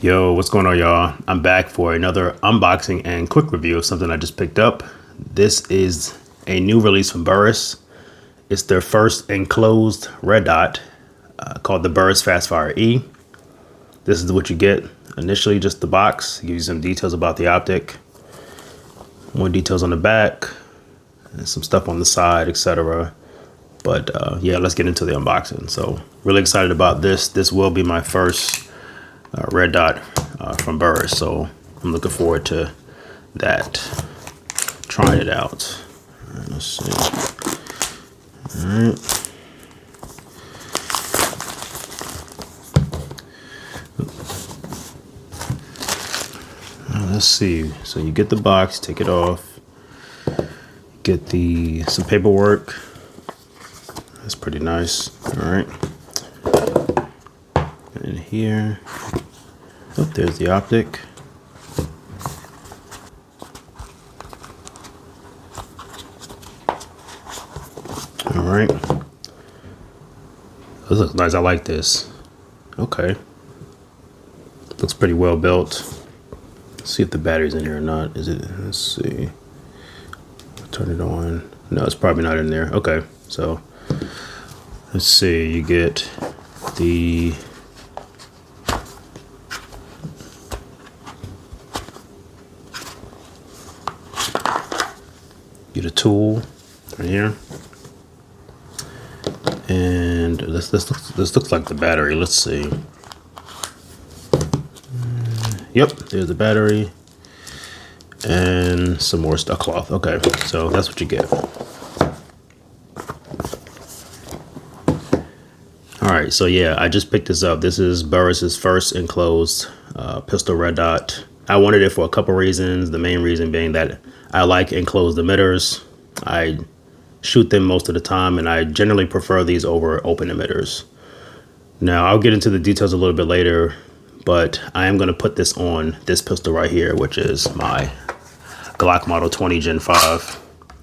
Yo, what's going on, y'all? I'm back for another unboxing and quick review of something I just picked up. This is a new release from Burris. It's their first enclosed red dot called the Burris Fastfire E. This is what you get initially, just the box. It gives you some details about the optic, more details on the back, and some stuff on the side, etc. But yeah, let's get into the unboxing. So really excited about this. This will be my first red dot from Burris, so I'm looking forward to that, trying it out. All right, let's see. All right. Let's see. So you get the box, take it off, get some paperwork. That's pretty nice. All right. And here, oh, there's the optic. All right. This looks nice. I like this. Okay. Looks pretty well built. Let's see if the battery's in here or not. Is it? Let's see. Turn it on. No, it's probably not in there. Okay. So let's see. You get the a tool right here, and this looks like the battery. Let's see. Yep, there's the battery and some more stuff, cloth. Okay, so that's what you get. All right, so yeah, I just picked this up. This is Burris's first enclosed pistol red dot. I wanted it for a couple reasons. The main reason being that I like enclosed emitters. I shoot them most of the time, and I generally prefer these over open emitters. Now, I'll get into the details a little bit later, but I am going to put this on this pistol right here, which is my Glock Model 20 Gen 5.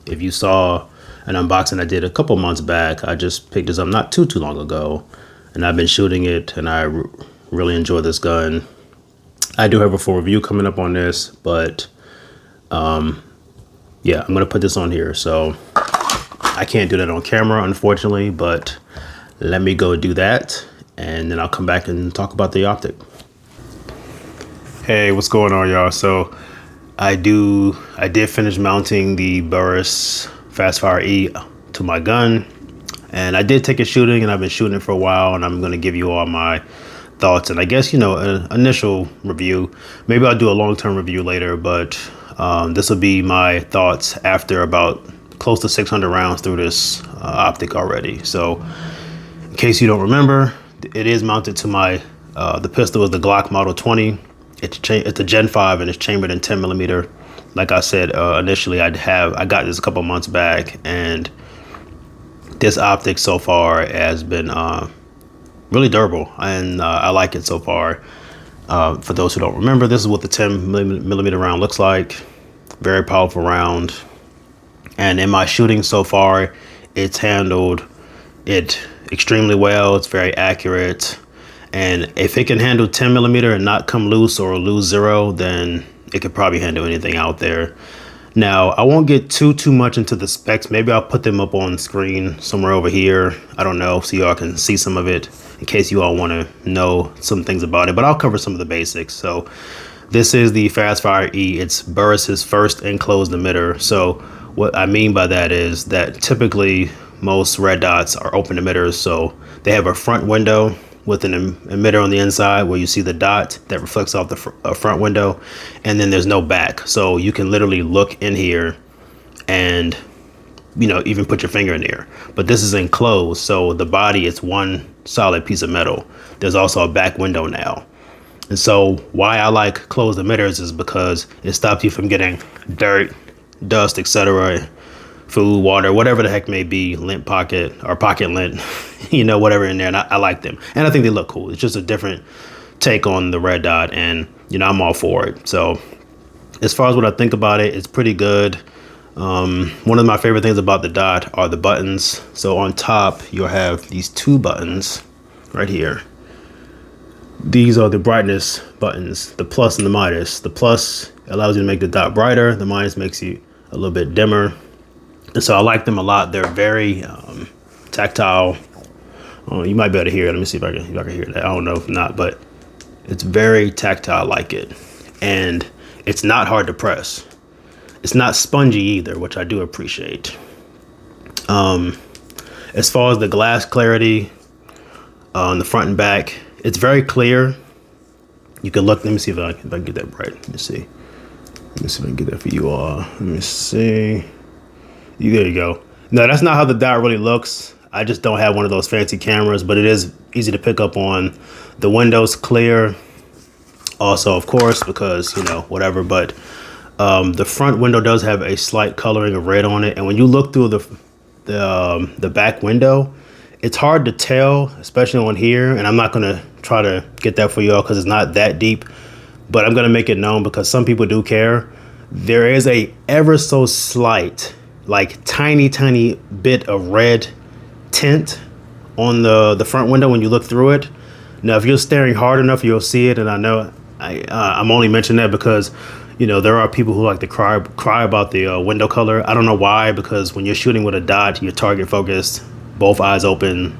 If you saw an unboxing I did a couple months back, I just picked this up not too long ago, and I've been shooting it, and I really enjoy this gun. I do have a full review coming up on this, but yeah, I'm going to put this on here. So I can't do that on camera, unfortunately, but let me go do that, and then I'll come back and talk about the optic. Hey, what's going on, y'all? So I did finish mounting the Burris Fastfire E to my gun, and I did take it shooting, and I've been shooting it for a while, and I'm going to give you all my thoughts, and I guess, you know, an initial review. Maybe I'll do a long-term review later, but this will be my thoughts after about close to 600 rounds through this optic already. So in case you don't remember, it is mounted to my the pistol is the Glock Model 20. It's a Gen 5, and it's chambered in 10mm. Like I said initially, I got this a couple months back, and this optic so far has been really durable, and I like it so far. For those who don't remember, this is what the 10mm round looks like. Very powerful round, and in my shooting so far, it's handled it extremely well. It's very accurate, and if it can handle 10mm and not come loose or lose zero, then it could probably handle anything out there. Now, I won't get too much into the specs. Maybe I'll put them up on screen somewhere over here. I don't know, so y'all can see some of it in case you all want to know some things about it, but I'll cover some of the basics. So this is the Fastfire E. It's Burris's first enclosed emitter. So what I mean by that is that typically most red dots are open emitters. So they have a front window with an emitter on the inside where you see the dot that reflects off the front window, and then there's no back. So you can literally look in here and, you know, even put your finger in there. But this is enclosed, so the body is one solid piece of metal. There's also a back window now. And so why I like closed emitters is because it stops you from getting dirt, dust, etc., food, water, whatever the heck may be, lint pocket or pocket lint, you know, whatever in there. And I like them, and I think they look cool. It's just a different take on the red dot, and, you know, I'm all for it. So as far as what I think about it, it's pretty good. One of my favorite things about the dot are the buttons. So on top, you'll have these two buttons right here. These are the brightness buttons, the plus and the minus. The plus allows you to make the dot brighter. The minus makes you a little bit dimmer. And so I like them a lot. They're very tactile. Oh, you might be able to hear it. Let me see if I can hear that. I don't know if not, but it's very tactile. I like it. And it's not hard to press. It's not spongy either, which I do appreciate. As far as the glass clarity on the front and back, it's very clear. You can look. Let me see if I can get that bright. Let me see. Let me see if I can get that for you all. Let me see. There you go. No, that's not how the dot really looks. I just don't have one of those fancy cameras, but it is easy to pick up on. The window's clear. Also, of course, because, you know, whatever, but the front window does have a slight coloring of red on it. And when you look through the back window, it's hard to tell, especially on here. And I'm not going to try to get that for y'all because it's not that deep, but I'm going to make it known because some people do care. There is a ever so slight, like tiny bit of red tint on the front window when you look through it. Now, if you're staring hard enough, you'll see it. And I know I'm only mentioning that because, you know, there are people who like to cry about the window color. I don't know why, because when you're shooting with a dot, you're target focused, both eyes open,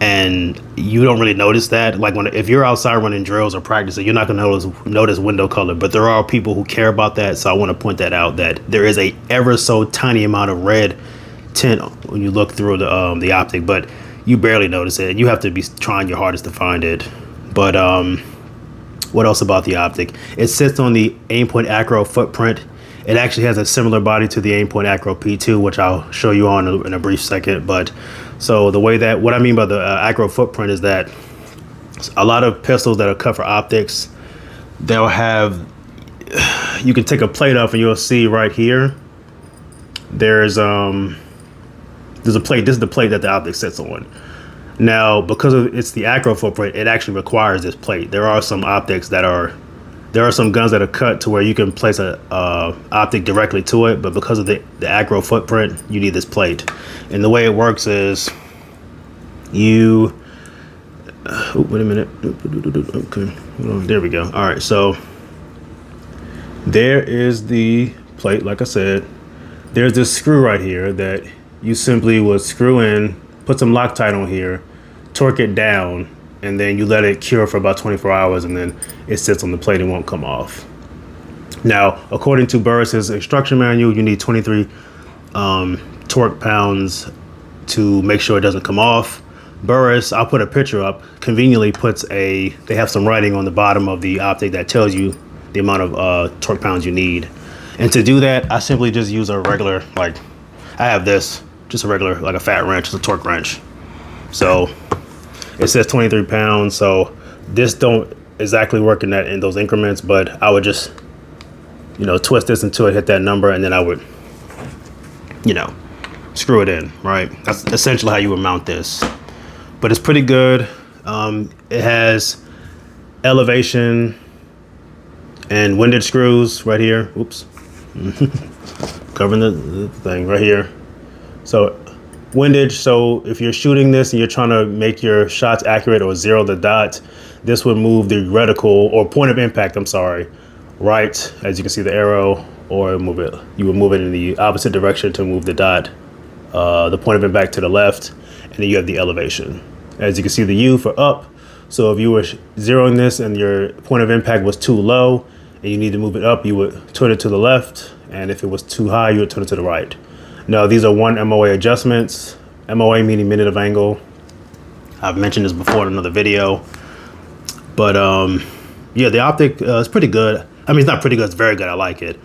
and you don't really notice that. Like if you're outside running drills or practicing, you're not going to notice window color. But there are people who care about that, so I want to point that out, that there is a ever so tiny amount of red tint when you look through the optic, but you barely notice it. You have to be trying your hardest to find it. But what else about the optic? It sits on the Aimpoint Acro Footprint. It actually has a similar body to the Aimpoint Acro P2, which I'll show you on in a brief second. But so the way that, what I mean by the Acro Footprint is that a lot of pistols that are cut for optics, they'll have, you can take a plate off and you'll see right here, there's a plate. This is the plate that the optic sits on. Now, because it's the Acro Footprint, it actually requires this plate. There are some optics that there are some guns that are cut to where you can place a optic directly to it, but because of the Acro Footprint, you need this plate. And the way it works is wait a minute. Okay, there we go. All right, so there is the plate. Like I said, there's this screw right here that you simply would screw in, put some Loctite on here, torque it down, and then you let it cure for about 24 hours, and then it sits on the plate and won't come off. Now, according to Burris's instruction manual, you need 23 torque pounds to make sure it doesn't come off. Burris, I'll put a picture up, conveniently they have some writing on the bottom of the optic that tells you the amount of torque pounds you need. And to do that, I simply just use a regular, like, I have this, just a regular, like a fat wrench, just a torque wrench. So it says 23 pounds. So this don't exactly work in those increments, but I would just, you know, twist this until it hit that number, and then I would, you know, screw it in, right? That's essentially how you would mount this. But it's pretty good. It has elevation and windage screws right here. Oops. Covering the thing right here. So windage, so if you're shooting this and you're trying to make your shots accurate or zero the dot, this would move the reticle, or point of impact, I'm sorry, right, as you can see the arrow, or you would move it in the opposite direction to move the dot, the point of impact to the left, and then you have the elevation. As you can see, the U for up. So if you were zeroing this and your point of impact was too low and you need to move it up, you would turn it to the left, and if it was too high, you would turn it to the right. Now, these are 1 MOA adjustments. MOA meaning minute of angle. I've mentioned this before in another video. But yeah, the optic is pretty good. I mean, it's not pretty good, it's very good. I like it.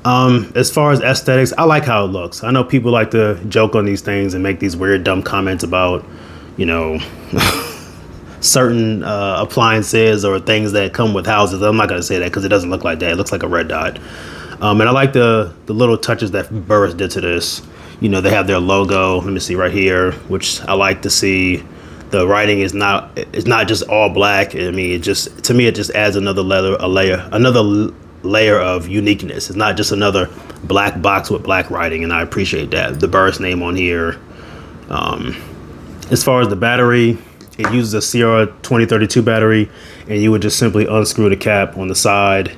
As far as aesthetics, I like how it looks. I know people like to joke on these things and make these weird, dumb comments about, you know, certain appliances or things that come with houses. I'm not going to say that because it doesn't look like that. It looks like a red dot. And I like the little touches that Burris did to this. You know, they have their logo. Let me see right here, which I like to see. The writing is not just all black. I mean, to me it just adds another layer of uniqueness. It's not just another black box with black writing, and I appreciate that. The Burris name on here. As far as the battery, It uses a Sierra 2032 battery, and you would just simply unscrew the cap on the side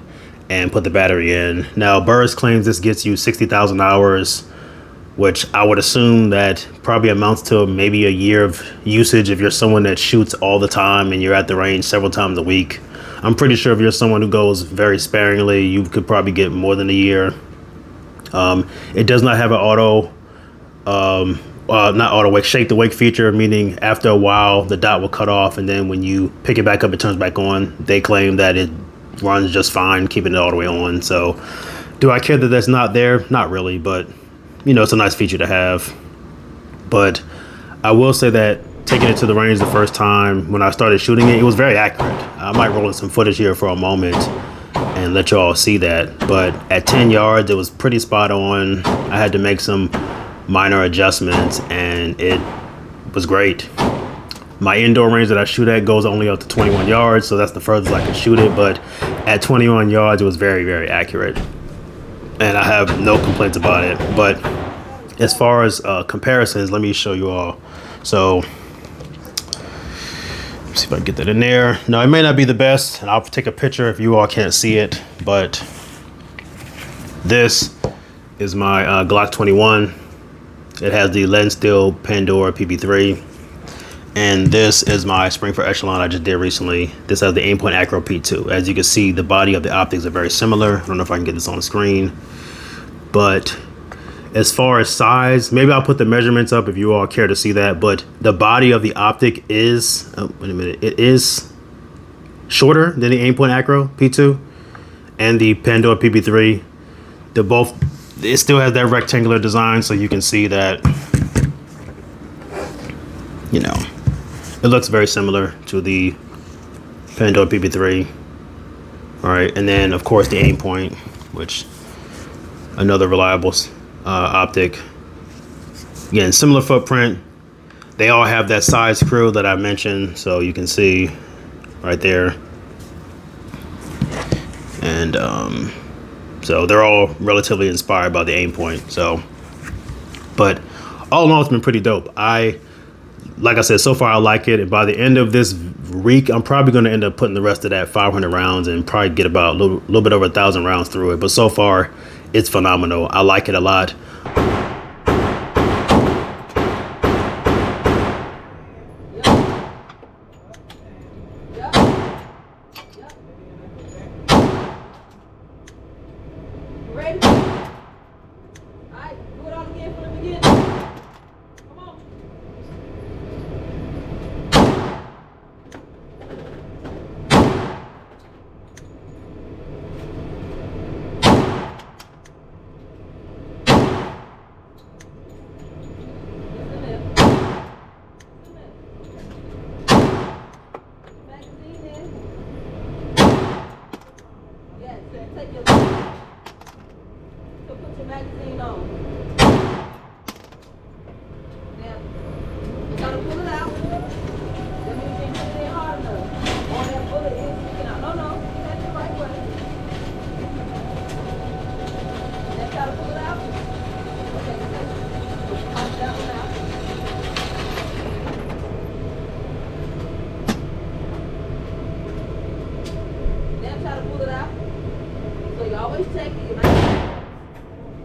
and put the battery in. Now, Burris claims this gets you 60,000 hours, which I would assume that probably amounts to maybe a year of usage if you're someone that shoots all the time and you're at the range several times a week. I'm pretty sure if you're someone who goes very sparingly, you could probably get more than a year. It does not have an auto, not auto wake, shake the wake feature, meaning after a while the dot will cut off, and then when you pick it back up, it turns back on. They claim that it runs just fine, keeping it all the way on. So, do I care that that's not there? Not really, but you know, it's a nice feature to have. But I will say that taking it to the range the first time when I started shooting it, it was very accurate. I might roll in some footage here for a moment and let you all see that. But at 10 yards, it was pretty spot on. I had to make some minor adjustments, and it was great. My indoor range that I shoot at goes only up to 21 yards, so that's the furthest I could shoot it. But at 21 yards, it was very, very accurate, and I have no complaints about it. But as far as comparisons, let me show you all. So see if I can get that in there. Now, it may not be the best, and I'll take a picture if you all can't see it, but this is my Glock 21. It has the lens steel Pandora PP3, and this is my spring for echelon I just did recently. This has the aim-point Acro P2. As you can see, the body of the optics are very similar. I don't know if I can get this on the screen, but as far as size, maybe I'll put the measurements up if you all care to see that, but the body of the optic is, oh, wait a minute, it is shorter than the aim-point Acro P2 and the Pandora PP3. They're both, it still has that rectangular design, so you can see that, you know, it looks very similar to the Pandora PP3. All right, and then of course the aim point, which another reliable optic. Again, similar footprint. They all have that side screw that I mentioned, so you can see right there. And so they're all relatively inspired by the aim point. So, but all in all, it's been pretty dope. Like I said, so far I like it. And by the end of this week, I'm probably going to end up putting the rest of that 500 rounds and probably get about a little bit over 1,000 rounds through it. But so far, it's phenomenal. I like it a lot. Ready? All right, do it all again from the beginning. Come on. Take your so put your magazine on. Now, you gotta pull it out. That means you ain't put it in hard enough. Or that bullet is sticking out. No, that's the right way. Now, try to pull it out. Okay, pop that one out. Now, try to pull it out. So you always check it.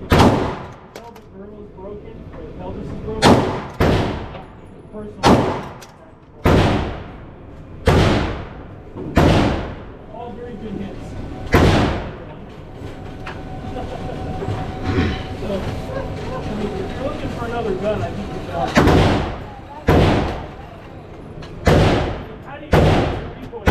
The pelvis girdle is broken. The pelvis is broken. The personal. All very good hits. So, I mean, if you're looking for another gun, I think you should. How do you get your recoil?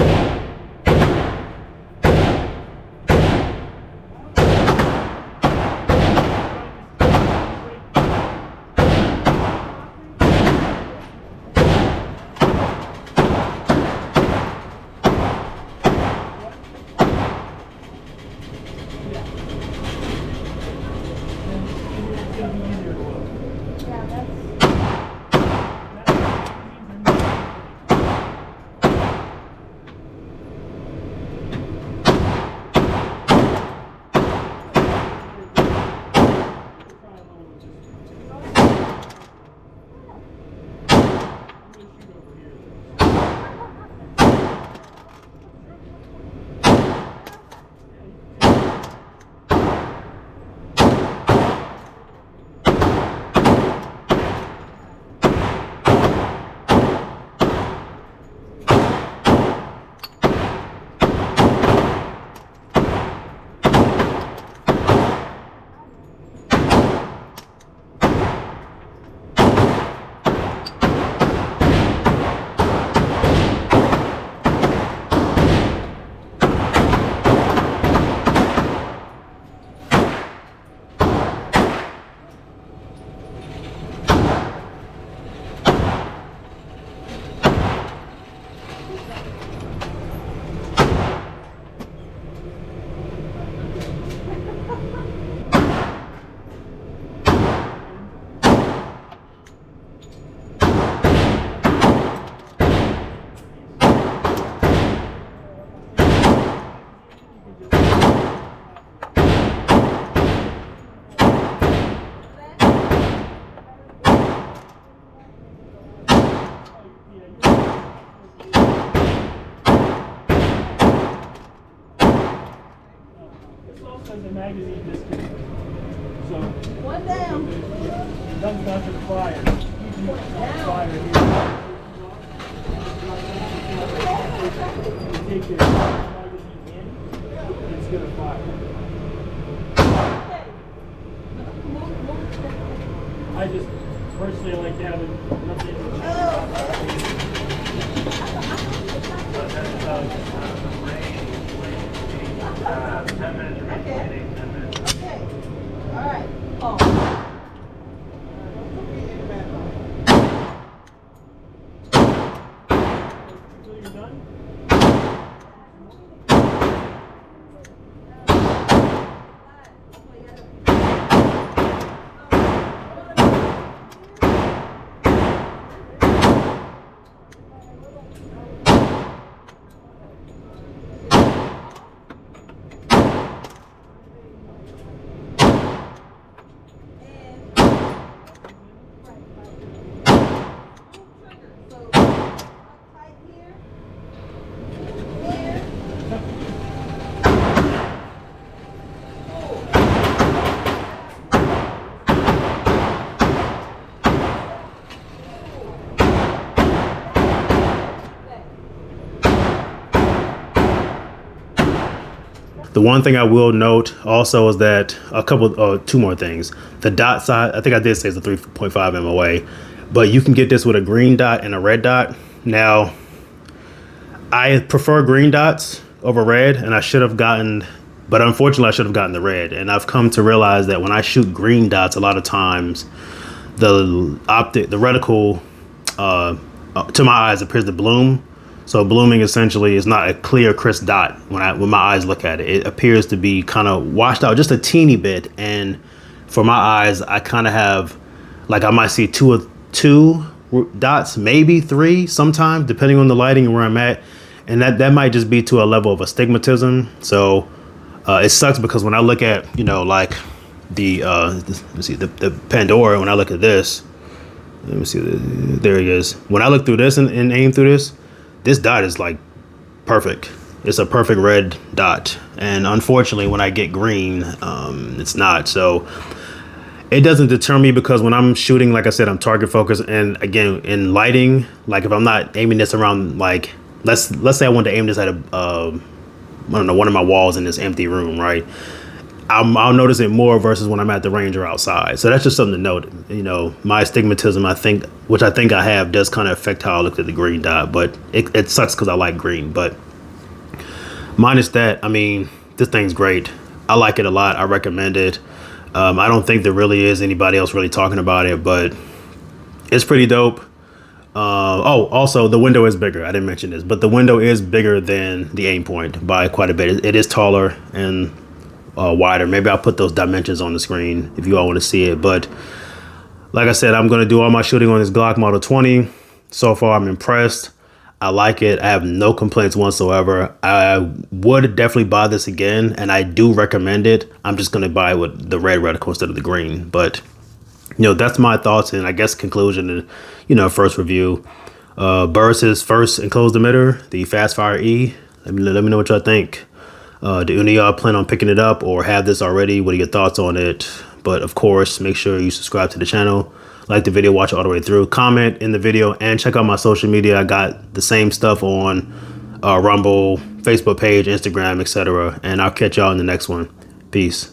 says the magazine disconnect. So One down. it comes down to the fire. Fire here. You take the magazine in, it's gonna fire. I just personally like having nothing. Okay. All right. Oh. Until you're done. The one thing I will note also is that two more things. The dot size, I think I did say it's a 3.5 MOA, but you can get this with a green dot and a red dot. Now, I prefer green dots over red, and I should have gotten, but unfortunately I should have gotten the red. And I've come to realize that when I shoot green dots, a lot of times the reticle to my eyes appears to bloom. So blooming essentially is not a clear, crisp dot when my eyes look at it. It appears to be kind of washed out just a teeny bit. And for my eyes, I kind of have, like, I might see two dots, maybe three sometimes, depending on the lighting and where I'm at. And that might just be to a level of astigmatism. So it sucks because when I look at, like the Pandora, when I look at this, let me see, there it is. When I look through this and aim through this dot is like perfect. It's a perfect red dot. And unfortunately, when I get green, it's not. So it doesn't deter me because when I'm shooting, like I said, I'm target focused. And again, in lighting, like if I'm not aiming this around, like, let's say I want to aim this at one of my walls in this empty room, right? I'll notice it more versus when I'm at the range or outside. So that's just something to note. My astigmatism, which I think I have, does kind of affect how I look at the green dot. But it sucks because I like green. But minus that, I mean, this thing's great. I like it a lot. I recommend it. I don't think there really is anybody else really talking about it, but it's pretty dope. Also, the window is bigger. I didn't mention this, but the window is bigger than the aim point by quite a bit. It is taller and wider. Maybe I'll put those dimensions on the screen if you all want to see it. But like I said, I'm going to do all my shooting on this Glock Model 20. So far, I'm impressed. I like it. I have no complaints whatsoever. I would definitely buy this again, and I do recommend it. I'm just going to buy it with the red reticle instead of the green. But that's my thoughts and I guess conclusion and first review. Burris's first enclosed emitter, the Fastfire E. Let me know what y'all think. Do any of y'all plan on picking it up or have this already? What are your thoughts on it? But of course, make sure you subscribe to the channel, like the video, watch it all the way through, comment in the video, and check out my social media. I got the same stuff on Rumble, Facebook page, Instagram, etc. And I'll catch y'all in the next one. Peace.